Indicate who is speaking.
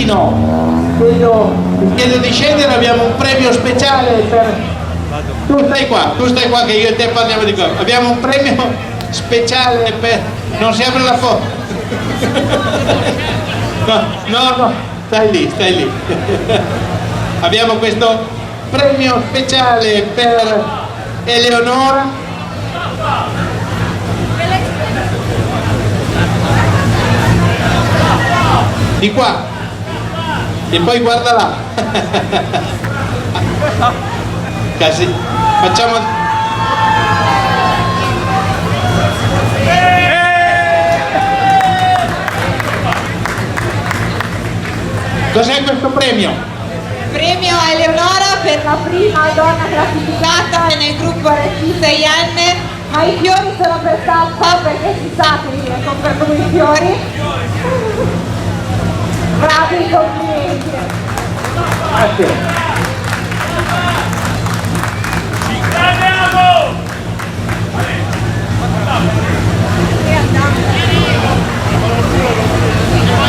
Speaker 1: Gambino, ti chiedo di scendere, abbiamo un premio speciale per... Tu stai qua che io e te parliamo di qua. Abbiamo un premio speciale per... Non si apre la foto. No, stai lì. Abbiamo questo premio speciale per Eleonora. Di qua. E poi guarda là. Casi. Facciamo... Cos'è questo premio?
Speaker 2: Premio a Eleonora per la prima donna classificata nel gruppo RT6N, ma i fiori sono per Salsa perché si sa che comprano i fiori. Bravi, complimenti.
Speaker 1: Grazie.